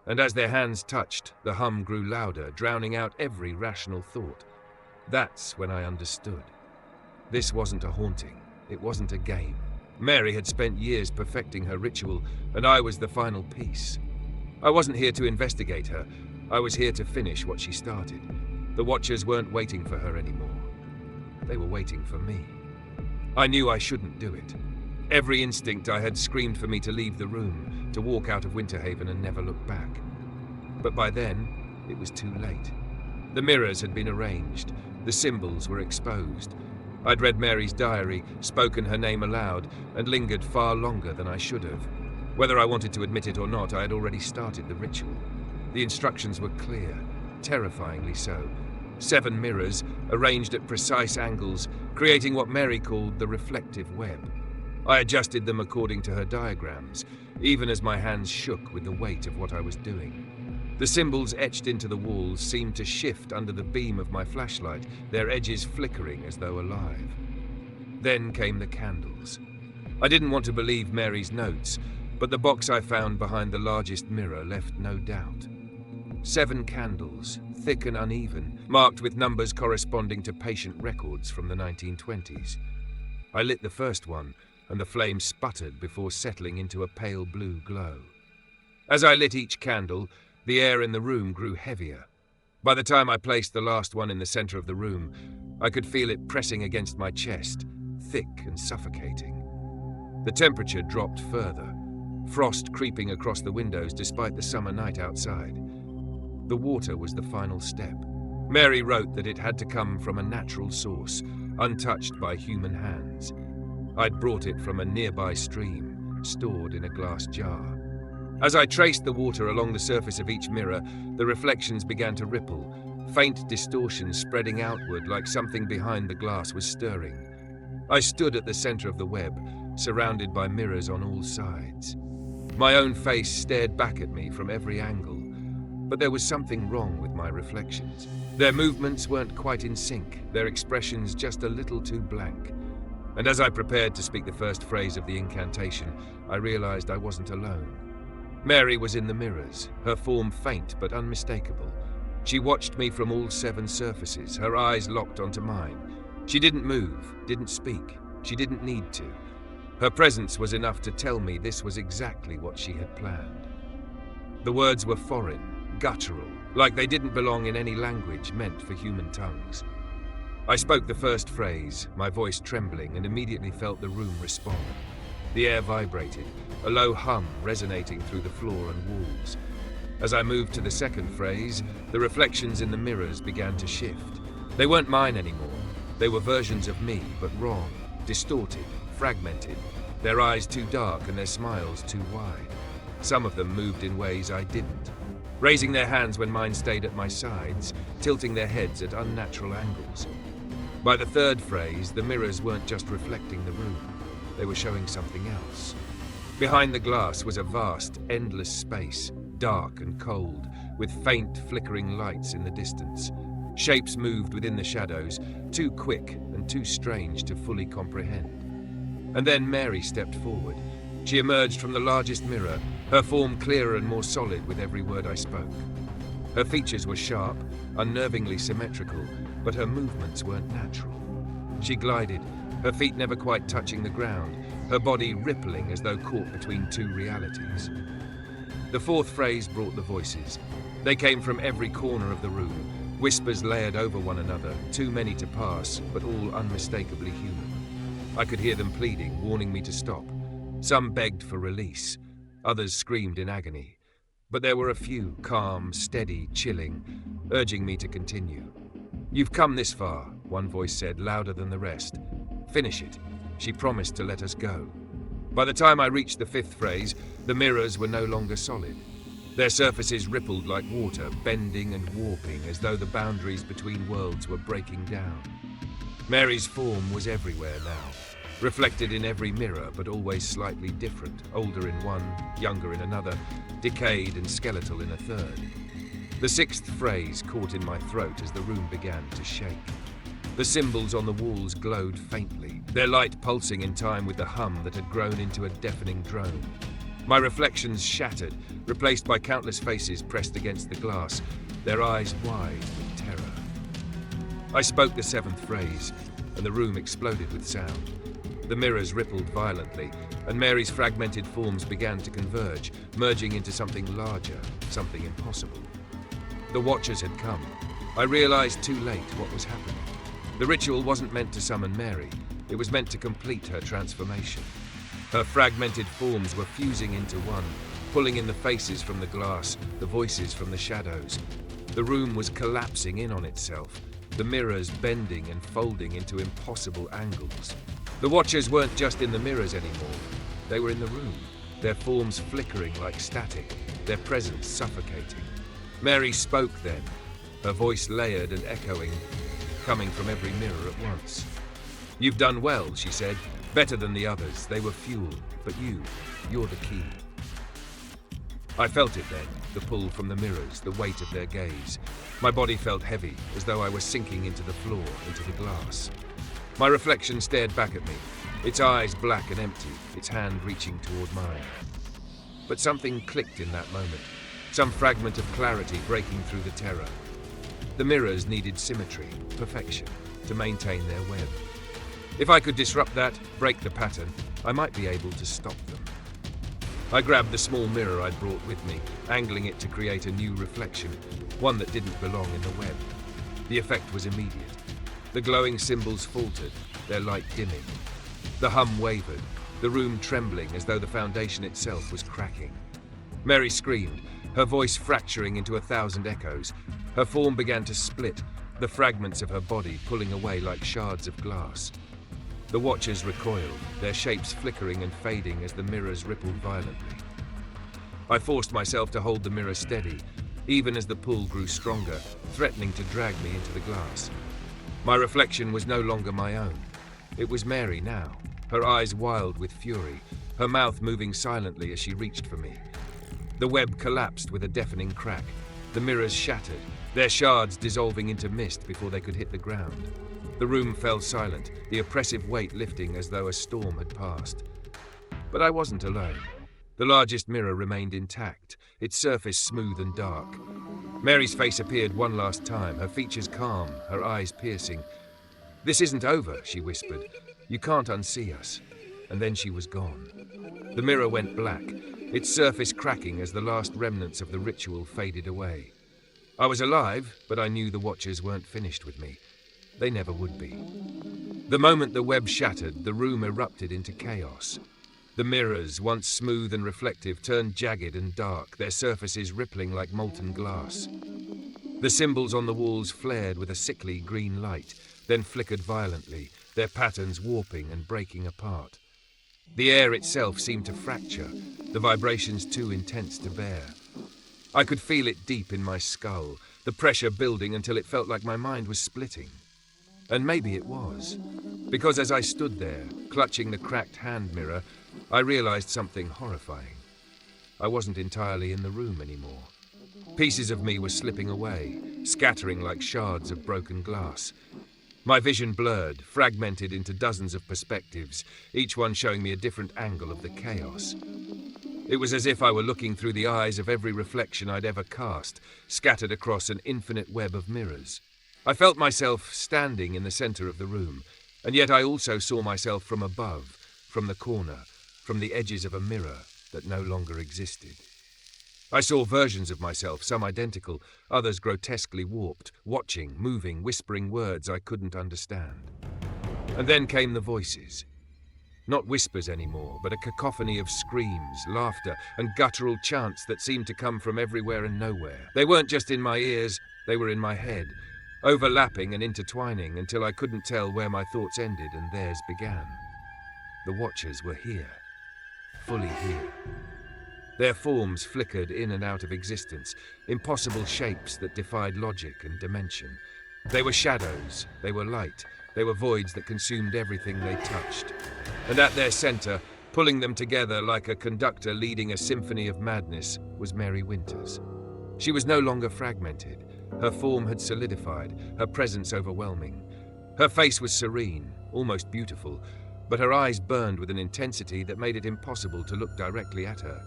[SPEAKER 1] And as their hands touched, the hum grew louder, drowning out every rational thought. That's when I understood. This wasn't a haunting. It wasn't a game. Mary had spent years perfecting her ritual, and I was the final piece. I wasn't here to investigate her. I was here to finish what she started. The Watchers weren't waiting for her anymore. They were waiting for me. I knew I shouldn't do it. Every instinct I had screamed for me to leave the room, to walk out of Winterhaven and never look back. But by then, it was too late. The mirrors had been arranged. The symbols were exposed. I'd read Mary's diary, spoken her name aloud, and lingered far longer than I should have. Whether I wanted to admit it or not, I had already started the ritual. The instructions were clear, terrifyingly so. 7 mirrors, arranged at precise angles, creating what Mary called the reflective web. I adjusted them according to her diagrams, even as my hands shook with the weight of what I was doing. The symbols etched into the walls seemed to shift under the beam of my flashlight, their edges flickering as though alive. Then came the candles. I didn't want to believe Mary's notes, but the box I found behind the largest mirror left no doubt. 7 candles, thick and uneven, marked with numbers corresponding to patient records from the 1920s. I lit the first one, and the flame sputtered before settling into a pale blue glow. As I lit each candle, the air in the room grew heavier. By the time I placed the last one in the center of the room, I could feel it pressing against my chest, thick and suffocating. The temperature dropped further, frost creeping across the windows despite the summer night outside. The water was the final step. Mary wrote that it had to come from a natural source, untouched by human hands. I'd brought it from a nearby stream, stored in a glass jar. As I traced the water along the surface of each mirror, the reflections began to ripple, faint distortions spreading outward like something behind the glass was stirring. I stood at the center of the web, surrounded by mirrors on all sides. My own face stared back at me from every angle, but there was something wrong with my reflections. Their movements weren't quite in sync, their expressions just a little too blank. And as I prepared to speak the first phrase of the incantation, I realized I wasn't alone. Mary was in the mirrors, her form faint but unmistakable. She watched me from all 7 surfaces, her eyes locked onto mine. She didn't move, didn't speak. She didn't need to. Her presence was enough to tell me this was exactly what she had planned. The words were foreign, guttural, like they didn't belong in any language meant for human tongues. I spoke the first phrase, my voice trembling, and immediately felt the room respond. The air vibrated, a low hum resonating through the floor and walls. As I moved to the second phrase, the reflections in the mirrors began to shift. They weren't mine anymore. They were versions of me, but wrong, distorted, fragmented, their eyes too dark and their smiles too wide. Some of them moved in ways I didn't, raising their hands when mine stayed at my sides, tilting their heads at unnatural angles. By the third phrase, the mirrors weren't just reflecting the room. They were showing something else. Behind the glass was a vast, endless space, dark and cold, with faint, flickering lights in the distance. Shapes moved within the shadows, too quick and too strange to fully comprehend. And then Mary stepped forward. She emerged from the largest mirror, her form clearer and more solid with every word I spoke. Her features were sharp, unnervingly symmetrical, but her movements weren't natural. She glided, her feet never quite touching the ground, her body rippling as though caught between two realities. The fourth phrase brought the voices. They came from every corner of the room, whispers layered over one another, too many to pass, but all unmistakably human. I could hear them pleading, warning me to stop. Some begged for release, others screamed in agony. But there were a few, calm, steady, chilling, urging me to continue. "You've come this far," one voice said, louder than the rest. "Finish it." She promised to let us go. By the time I reached the fifth phrase, the mirrors were no longer solid. Their surfaces rippled like water, bending and warping as though the boundaries between worlds were breaking down. Mary's form was everywhere now, reflected in every mirror, but always slightly different, older in one, younger in another, decayed and skeletal in a third. The sixth phrase caught in my throat as the room began to shake. The symbols on the walls glowed faintly, their light pulsing in time with the hum that had grown into a deafening drone. My reflections shattered, replaced by countless faces pressed against the glass, their eyes wide with terror. I spoke the seventh phrase, and the room exploded with sound. The mirrors rippled violently, and Mary's fragmented forms began to converge, merging into something larger, something impossible. The Watchers had come. I realized too late what was happening. The ritual wasn't meant to summon Mary. It was meant to complete her transformation. Her fragmented forms were fusing into one, pulling in the faces from the glass, the voices from the shadows. The room was collapsing in on itself, the mirrors bending and folding into impossible angles. The Watchers weren't just in the mirrors anymore. They were in the room, their forms flickering like static, their presence suffocating. Mary spoke then, her voice layered and echoing, coming from every mirror at once. "You've done well," she said. "Better than the others. They were fuel. But you're the key." I felt it then, the pull from the mirrors, the weight of their gaze. My body felt heavy, as though I was sinking into the floor, into the glass. My reflection stared back at me, its eyes black and empty, its hand reaching toward mine. But something clicked in that moment, some fragment of clarity breaking through the terror. The mirrors needed symmetry, perfection, to maintain their web. If I could disrupt that, break the pattern, I might be able to stop them. I grabbed the small mirror I'd brought with me, angling it to create a new reflection, one that didn't belong in the web. The effect was immediate. The glowing symbols faltered, their light dimming. The hum wavered, the room trembling as though the foundation itself was cracking. Mary screamed, her voice fracturing into 1,000 echoes. Her form began to split, the fragments of her body pulling away like shards of glass. The Watchers recoiled, their shapes flickering and fading as the mirrors rippled violently. I forced myself to hold the mirror steady, even as the pull grew stronger, threatening to drag me into the glass. My reflection was no longer my own. It was Mary now, her eyes wild with fury, her mouth moving silently as she reached for me. The web collapsed with a deafening crack. The mirrors shattered, their shards dissolving into mist before they could hit the ground. The room fell silent, the oppressive weight lifting as though a storm had passed. But I wasn't alone. The largest mirror remained intact, its surface smooth and dark. Mary's face appeared one last time, her features calm, her eyes piercing. "This isn't over," she whispered. "You can't unsee us." and then she was gone. The mirror went black, its surface cracking as the last remnants of the ritual faded away. I was alive, but I knew the Watchers weren't finished with me. They never would be. The moment the web shattered, the room erupted into chaos. The mirrors, once smooth and reflective, turned jagged and dark, their surfaces rippling like molten glass. The symbols on the walls flared with a sickly green light, then flickered violently, their patterns warping and breaking apart. The air itself seemed to fracture, the vibrations too intense to bear. I could feel it deep in my skull, the pressure building until it felt like my mind was splitting. And maybe it was, because as I stood there, clutching the cracked hand mirror, I realized something horrifying. I wasn't entirely in the room anymore. Pieces of me were slipping away, scattering like shards of broken glass. My vision blurred, fragmented into dozens of perspectives, each one showing me a different angle of the chaos. It was as if I were looking through the eyes of every reflection I'd ever cast, scattered across an infinite web of mirrors. I felt myself standing in the center of the room, and yet I also saw myself from above, from the corner, from the edges of a mirror that no longer existed. I saw versions of myself, some identical, others grotesquely warped, watching, moving, whispering words I couldn't understand. And then came the voices. Not whispers anymore, but a cacophony of screams, laughter, and guttural chants that seemed to come from everywhere and nowhere. They weren't just in my ears, they were in my head, overlapping and intertwining until I couldn't tell where my thoughts ended and theirs began. The Watchers were here, fully here. Their forms flickered in and out of existence, impossible shapes that defied logic and dimension. They were shadows, they were light, they were voids that consumed everything they touched. And at their center, pulling them together like a conductor leading a symphony of madness, was Mary Winters. She was no longer fragmented. Her form had solidified, her presence overwhelming. Her face was serene, almost beautiful, but her eyes burned with an intensity that made it impossible to look directly at her.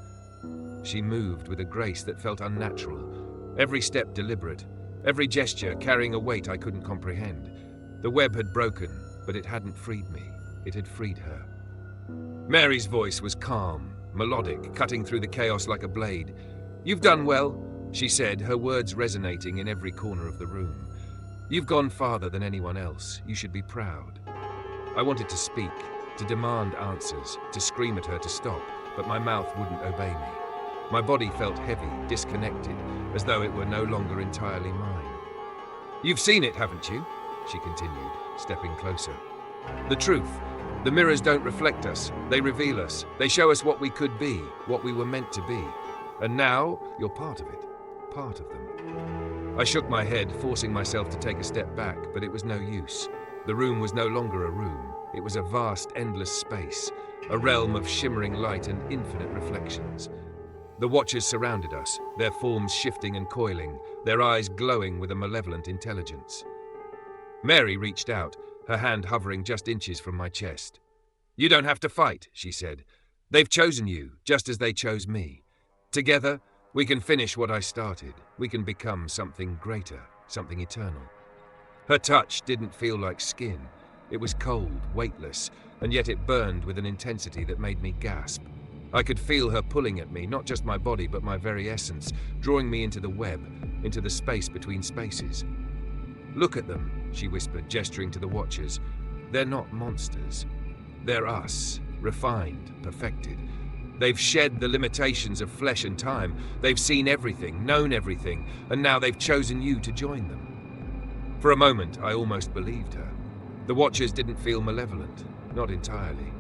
[SPEAKER 1] She moved with a grace that felt unnatural, every step deliberate, every gesture carrying a weight I couldn't comprehend. The web had broken, but it hadn't freed me. It had freed her. Mary's voice was calm, melodic, cutting through the chaos like a blade. "You've done well," she said, her words resonating in every corner of the room. "You've gone farther than anyone else. You should be proud." I wanted to speak, to demand answers, to scream at her to stop, but my mouth wouldn't obey me. My body felt heavy, disconnected, as though it were no longer entirely mine. "You've seen it, haven't you?" she continued, stepping closer. "The truth. The mirrors don't reflect us. They reveal us. They show us what we could be, what we were meant to be. And now, you're part of it. Part of them." I shook my head, forcing myself to take a step back, but it was no use. The room was no longer a room. It was a vast, endless space, a realm of shimmering light and infinite reflections. The Watchers surrounded us, their forms shifting and coiling, their eyes glowing with a malevolent intelligence. Mary reached out, her hand hovering just inches from my chest. "You don't have to fight," she said. "They've chosen you, just as they chose me. Together, we can finish what I started. We can become something greater, something eternal." Her touch didn't feel like skin. It was cold, weightless, and yet it burned with an intensity that made me gasp. I could feel her pulling at me, not just my body, but my very essence, drawing me into the web, into the space between spaces. "Look at them," she whispered, gesturing to the Watchers. "They're not monsters. They're us, refined, perfected. They've shed the limitations of flesh and time. They've seen everything, known everything, and now they've chosen you to join them." For a moment, I almost believed her. The Watchers didn't feel malevolent, not entirely.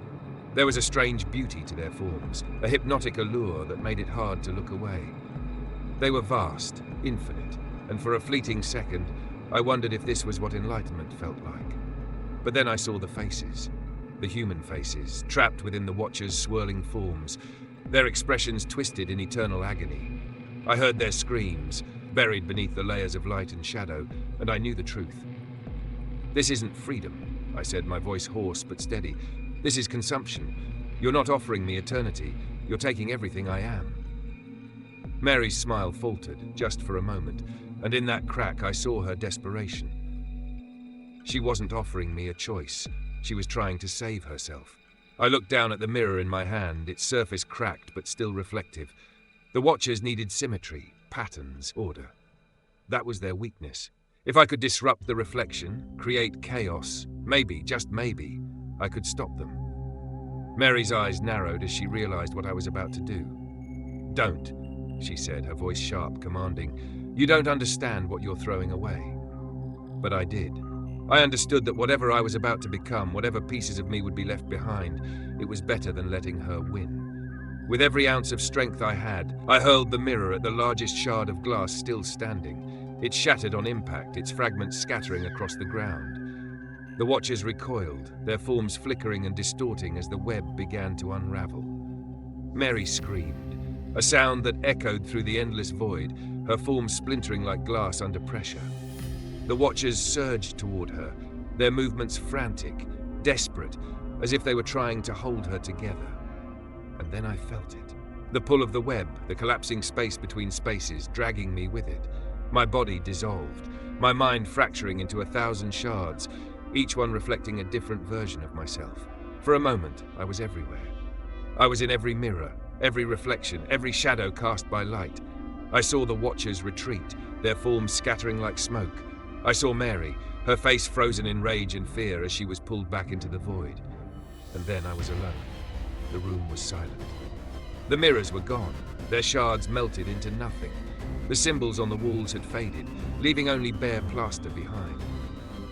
[SPEAKER 1] There was a strange beauty to their forms, a hypnotic allure that made it hard to look away. They were vast, infinite, and for a fleeting second, I wondered if this was what enlightenment felt like. But then I saw the faces, the human faces, trapped within the Watchers' swirling forms, their expressions twisted in eternal agony. I heard their screams, buried beneath the layers of light and shadow, and I knew the truth. "This isn't freedom," I said, my voice hoarse but steady. "This is consumption. You're not offering me eternity. You're taking everything I am." Mary's smile faltered, just for a moment, and in that crack I saw her desperation. She wasn't offering me a choice. She was trying to save herself. I looked down at the mirror in my hand, its surface cracked but still reflective. The watchers needed symmetry, patterns, order. That was their weakness. If I could disrupt the reflection, create chaos, maybe, just maybe, I could stop them. Mary's eyes narrowed as she realized what I was about to do. "Don't," she said, her voice sharp, commanding. "You don't understand what you're throwing away." But I did. I understood that whatever I was about to become, whatever pieces of me would be left behind, it was better than letting her win. With every ounce of strength I had, I hurled the mirror at the largest shard of glass still standing. It shattered on impact, its fragments scattering across the ground. The watchers recoiled, their forms flickering and distorting as the web began to unravel. Mary screamed, a sound that echoed through the endless void, her form splintering like glass under pressure. The watchers surged toward her, their movements frantic, desperate, as if they were trying to hold her together. And then I felt it. The pull of the web, the collapsing space between spaces, dragging me with it. My body dissolved, my mind fracturing into 1,000 shards, each one reflecting a different version of myself. For a moment, I was everywhere. I was in every mirror, every reflection, every shadow cast by light. I saw the watchers retreat, their forms scattering like smoke. I saw Mary, her face frozen in rage and fear as she was pulled back into the void. And then I was alone. The room was silent. The mirrors were gone, their shards melted into nothing. The symbols on the walls had faded, leaving only bare plaster behind.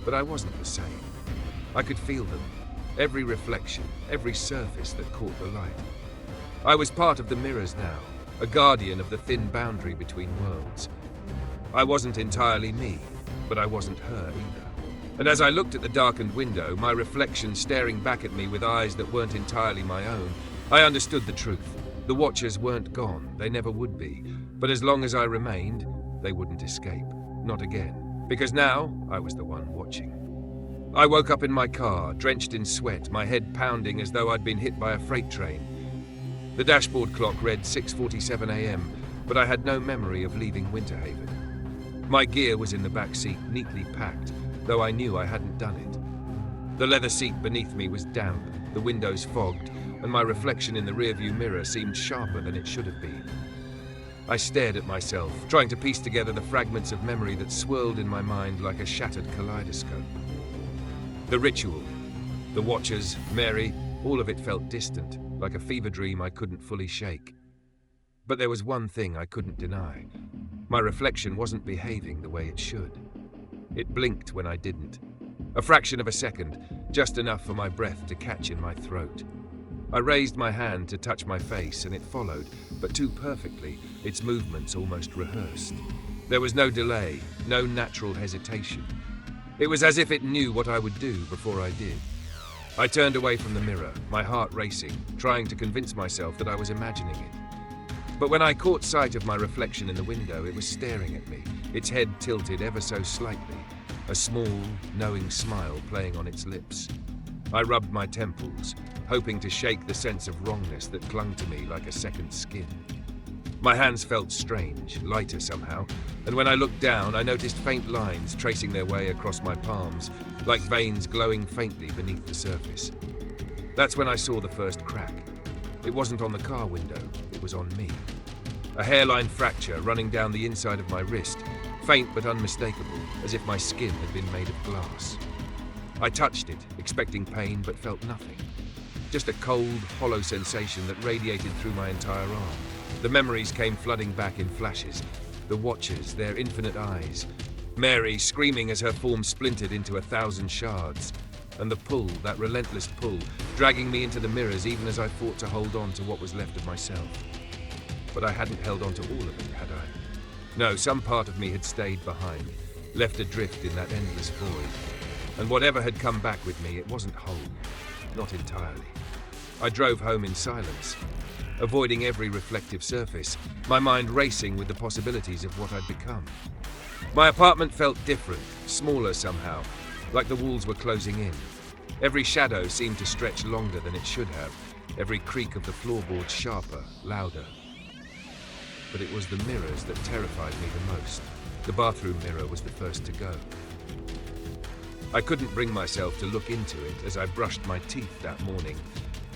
[SPEAKER 1] But I wasn't the same. I could feel them, every reflection, every surface that caught the light. I was part of the mirrors now, a guardian of the thin boundary between worlds. I wasn't entirely me, but I wasn't her either. And as I looked at the darkened window, my reflection staring back at me with eyes that weren't entirely my own, I understood the truth. The watchers weren't gone, they never would be. But as long as I remained, they wouldn't escape. Not again. Because now, I was the one watching. I woke up in my car, drenched in sweat, my head pounding as though I'd been hit by a freight train. The dashboard clock read 6:47 a.m., but I had no memory of leaving Winterhaven. My gear was in the back seat, neatly packed, though I knew I hadn't done it. The leather seat beneath me was damp, the windows fogged, and my reflection in the rearview mirror seemed sharper than it should have been. I stared at myself, trying to piece together the fragments of memory that swirled in my mind like a shattered kaleidoscope. The ritual, the watchers, Mary, all of it felt distant, like a fever dream I couldn't fully shake. But there was one thing I couldn't deny. My reflection wasn't behaving the way it should. It blinked when I didn't. A fraction of a second, just enough for my breath to catch in my throat. I raised my hand to touch my face and it followed, but too perfectly, its movements almost rehearsed. There was no delay, no natural hesitation. It was as if it knew what I would do before I did. I turned away from the mirror, my heart racing, trying to convince myself that I was imagining it. But when I caught sight of my reflection in the window, it was staring at me, its head tilted ever so slightly, a small, knowing smile playing on its lips. I rubbed my temples, hoping to shake the sense of wrongness that clung to me like a second skin. My hands felt strange, lighter somehow, and when I looked down, I noticed faint lines tracing their way across my palms, like veins glowing faintly beneath the surface. That's when I saw the first crack. It wasn't on the car window, it was on me. A hairline fracture running down the inside of my wrist, faint but unmistakable, as if my skin had been made of glass. I touched it, expecting pain, but felt nothing. Just a cold, hollow sensation that radiated through my entire arm. The memories came flooding back in flashes. The watchers, their infinite eyes. Mary screaming as her form splintered into 1,000 shards. And the pull, that relentless pull, dragging me into the mirrors even as I fought to hold on to what was left of myself. But I hadn't held on to all of it, had I? No, some part of me had stayed behind, left adrift in that endless void. And whatever had come back with me, it wasn't whole. Not entirely. I drove home in silence, avoiding every reflective surface, my mind racing with the possibilities of what I'd become. My apartment felt different, smaller somehow, like the walls were closing in. Every shadow seemed to stretch longer than it should have, every creak of the floorboards sharper, louder. But it was the mirrors that terrified me the most. The bathroom mirror was the first to go. I couldn't bring myself to look into it as I brushed my teeth that morning.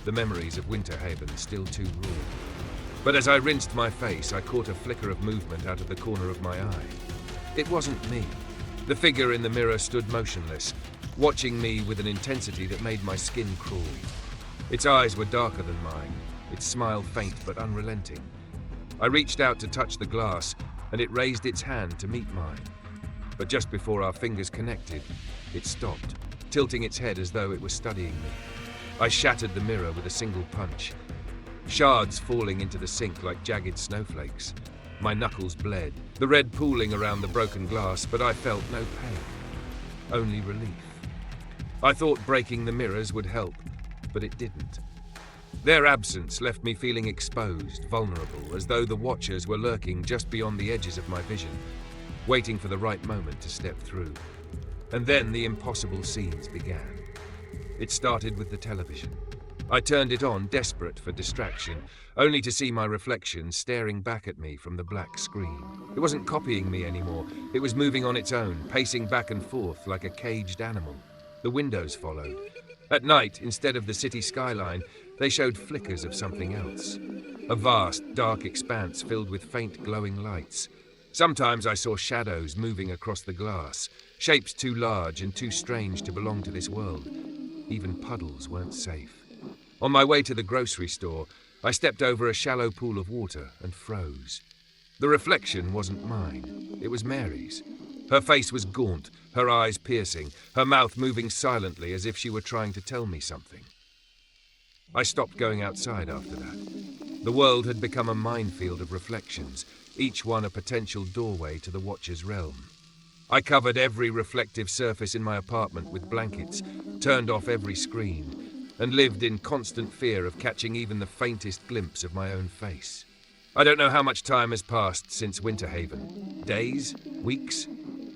[SPEAKER 1] the memories of Winterhaven still too raw. But as I rinsed my face, I caught a flicker of movement out of the corner of my eye. It wasn't me. The figure in the mirror stood motionless, watching me with an intensity that made my skin crawl. Its eyes were darker than mine, its smile faint but unrelenting. I reached out to touch the glass, and it raised its hand to meet mine. But just before our fingers connected, it stopped, tilting its head as though it were studying me. I shattered the mirror with a single punch, shards falling into the sink like jagged snowflakes. My knuckles bled, the red pooling around the broken glass, but I felt no pain, only relief. I thought breaking the mirrors would help, but it didn't. Their absence left me feeling exposed, vulnerable, as though the Watchers were lurking just beyond the edges of my vision, waiting for the right moment to step through. And then the impossible scenes began. It started with the television. I turned it on, desperate for distraction, only to see my reflection staring back at me from the black screen. It wasn't copying me anymore. It was moving on its own, pacing back and forth like a caged animal. The windows followed. At night, instead of the city skyline, they showed flickers of something else. A vast, dark expanse filled with faint, glowing lights. Sometimes I saw shadows moving across the glass, shapes too large and too strange to belong to this world. Even puddles weren't safe. On my way to the grocery store, I stepped over a shallow pool of water and froze. The reflection wasn't mine. It was Mary's. Her face was gaunt, her eyes piercing, her mouth moving silently as if she were trying to tell me something. I stopped going outside after that. The world had become a minefield of reflections, each one a potential doorway to the Watcher's realm. I covered every reflective surface in my apartment with blankets, turned off every screen, and lived in constant fear of catching even the faintest glimpse of my own face. I don't know how much time has passed since Winterhaven. Days? Weeks?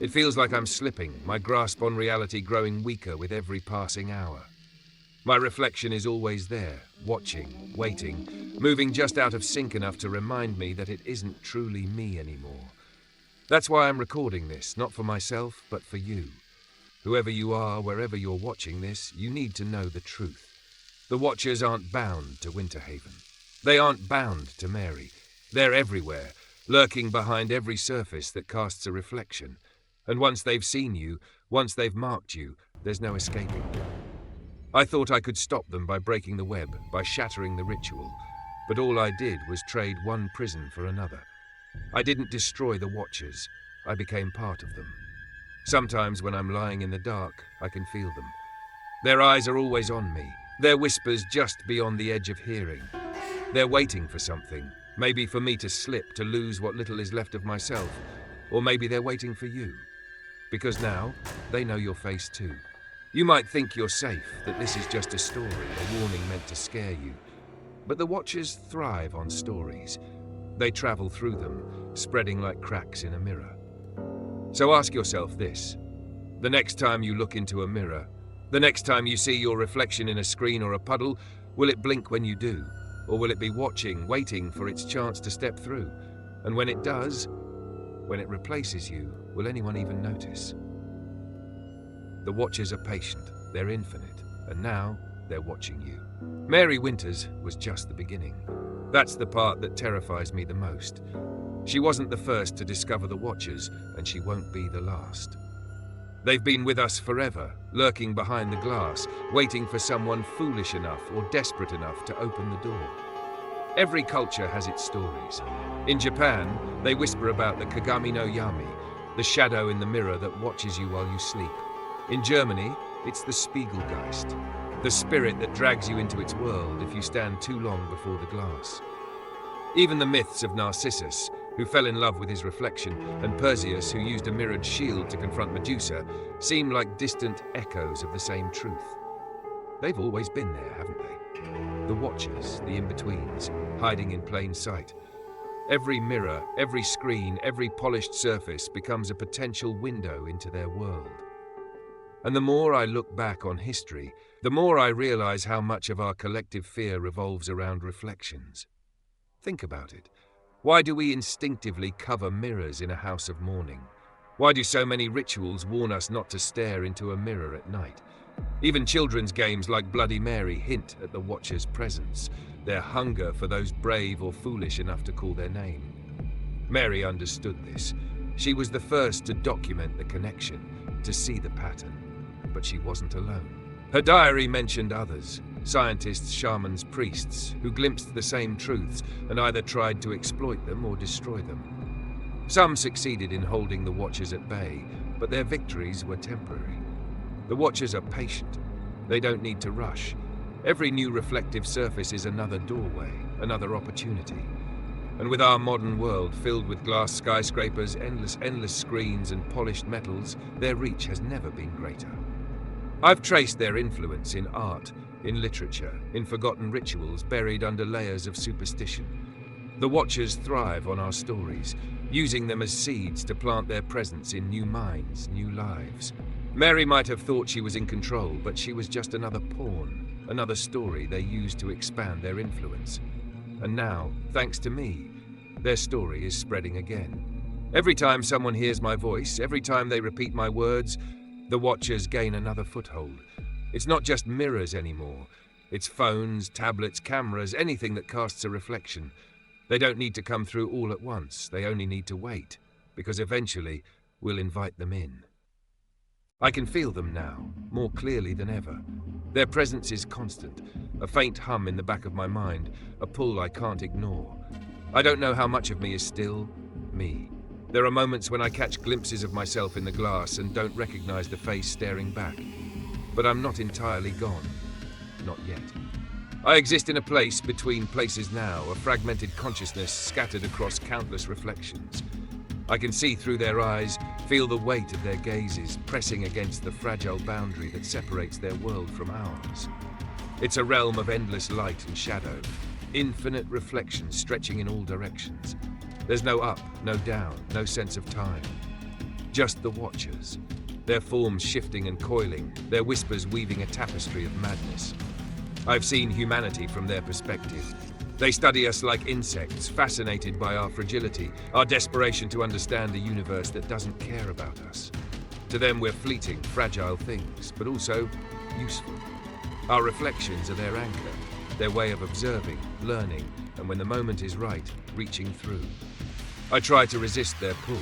[SPEAKER 1] It feels like I'm slipping, my grasp on reality growing weaker with every passing hour. My reflection is always there, watching, waiting, moving just out of sync enough to remind me that it isn't truly me anymore. That's why I'm recording this, not for myself, but for you. Whoever you are, wherever you're watching this, you need to know the truth. The Watchers aren't bound to Winterhaven. They aren't bound to Mary. They're everywhere, lurking behind every surface that casts a reflection. And once they've seen you, once they've marked you, there's no escaping. I thought I could stop them by breaking the web, by shattering the ritual, but all I did was trade one prison for another. I didn't destroy the Watchers, I became part of them. Sometimes when I'm lying in the dark, I can feel them. Their eyes are always on me, their whispers just beyond the edge of hearing. They're waiting for something, maybe for me to slip, to lose what little is left of myself, or maybe they're waiting for you. Because now, they know your face too. You might think you're safe, that this is just a story, a warning meant to scare you. But the Watchers thrive on stories. They travel through them, spreading like cracks in a mirror. So ask yourself this. The next time you look into a mirror, the next time you see your reflection in a screen or a puddle, will it blink when you do? Or will it be watching, waiting for its chance to step through? And when it does, when it replaces you, will anyone even notice? The Watchers are patient, they're infinite, and now they're watching you. Mary Winters was just the beginning. That's the part that terrifies me the most. She wasn't the first to discover the Watchers, and she won't be the last. They've been with us forever, lurking behind the glass, waiting for someone foolish enough or desperate enough to open the door. Every culture has its stories. In Japan, they whisper about the Kagami no Yami, the shadow in the mirror that watches you while you sleep. In Germany, it's the Spiegelgeist, the spirit that drags you into its world if you stand too long before the glass. Even the myths of Narcissus, who fell in love with his reflection, and Perseus, who used a mirrored shield to confront Medusa, seem like distant echoes of the same truth. They've always been there, haven't they? The Watchers, the in-betweens, hiding in plain sight. Every mirror, every screen, every polished surface becomes a potential window into their world. And the more I look back on history, the more I realize how much of our collective fear revolves around reflections. Think about it. Why do we instinctively cover mirrors in a house of mourning? Why do so many rituals warn us not to stare into a mirror at night? Even children's games like Bloody Mary hint at the Watcher's presence, their hunger for those brave or foolish enough to call their name. Mary understood this. She was the first to document the connection, to see the pattern. But she wasn't alone. Her diary mentioned others, scientists, shamans, priests, who glimpsed the same truths and either tried to exploit them or destroy them. Some succeeded in holding the Watchers at bay, but their victories were temporary. The Watchers are patient. They don't need to rush. Every new reflective surface is another doorway, another opportunity. And with our modern world filled with glass skyscrapers, endless screens and polished metals, their reach has never been greater. I've traced their influence in art, in literature, in forgotten rituals buried under layers of superstition. The Watchers thrive on our stories, using them as seeds to plant their presence in new minds, new lives. Mary might have thought she was in control, but she was just another pawn, another story they used to expand their influence. And now, thanks to me, their story is spreading again. Every time someone hears my voice, every time they repeat my words, the Watchers gain another foothold. It's not just mirrors anymore. It's phones, tablets, cameras, anything that casts a reflection. They don't need to come through all at once. They only need to wait, because eventually we'll invite them in. I can feel them now, more clearly than ever. Their presence is constant, a faint hum in the back of my mind, a pull I can't ignore. I don't know how much of me is still me. There are moments when I catch glimpses of myself in the glass and don't recognize the face staring back. But I'm not entirely gone. Not yet. I exist in a place between places now, a fragmented consciousness scattered across countless reflections. I can see through their eyes, feel the weight of their gazes pressing against the fragile boundary that separates their world from ours. It's a realm of endless light and shadow, infinite reflections stretching in all directions. There's no up, no down, no sense of time. Just the Watchers, their forms shifting and coiling, their whispers weaving a tapestry of madness. I've seen humanity from their perspective. They study us like insects, fascinated by our fragility, our desperation to understand a universe that doesn't care about us. To them, we're fleeting, fragile things, but also useful. Our reflections are their anchor, their way of observing, learning, and when the moment is right, reaching through. I try to resist their pull,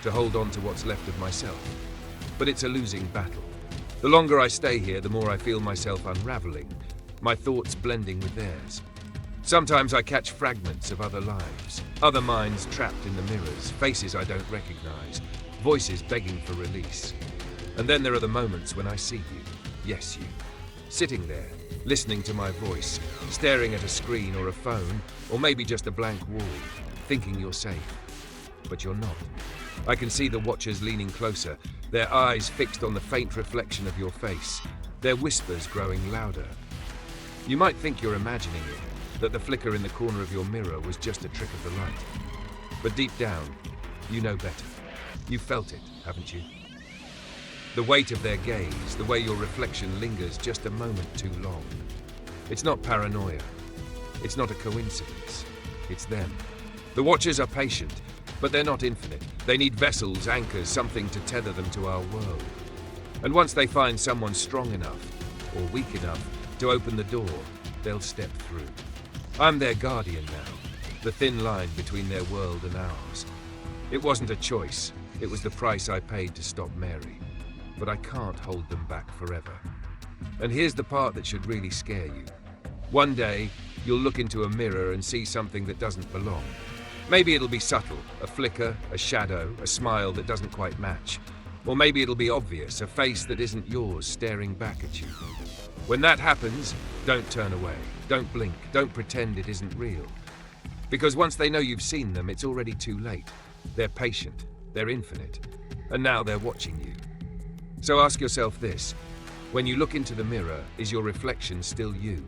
[SPEAKER 1] to hold on to what's left of myself. But it's a losing battle. The longer I stay here, the more I feel myself unraveling, my thoughts blending with theirs. Sometimes I catch fragments of other lives, other minds trapped in the mirrors, faces I don't recognize, voices begging for release. And then there are the moments when I see you, yes you, sitting there, listening to my voice, staring at a screen or a phone, or maybe just a blank wall, thinking you're safe. But you're not. I can see the Watchers leaning closer, their eyes fixed on the faint reflection of your face, their whispers growing louder. You might think you're imagining it, that the flicker in the corner of your mirror was just a trick of the light. But deep down, you know better. You've felt it, haven't you? The weight of their gaze, the way your reflection lingers just a moment too long. It's not paranoia. It's not a coincidence. It's them. The Watchers are patient, but they're not infinite. They need vessels, anchors, something to tether them to our world. And once they find someone strong enough, or weak enough, to open the door, they'll step through. I'm their guardian now, the thin line between their world and ours. It wasn't a choice, it was the price I paid to stop Mary. But I can't hold them back forever. And here's the part that should really scare you. One day, you'll look into a mirror and see something that doesn't belong. Maybe it'll be subtle, a flicker, a shadow, a smile that doesn't quite match. Or maybe it'll be obvious, a face that isn't yours staring back at you. When that happens, don't turn away, don't blink, don't pretend it isn't real. Because once they know you've seen them, it's already too late. They're patient, they're infinite, and now they're watching you. So ask yourself this, when you look into the mirror, is your reflection still you?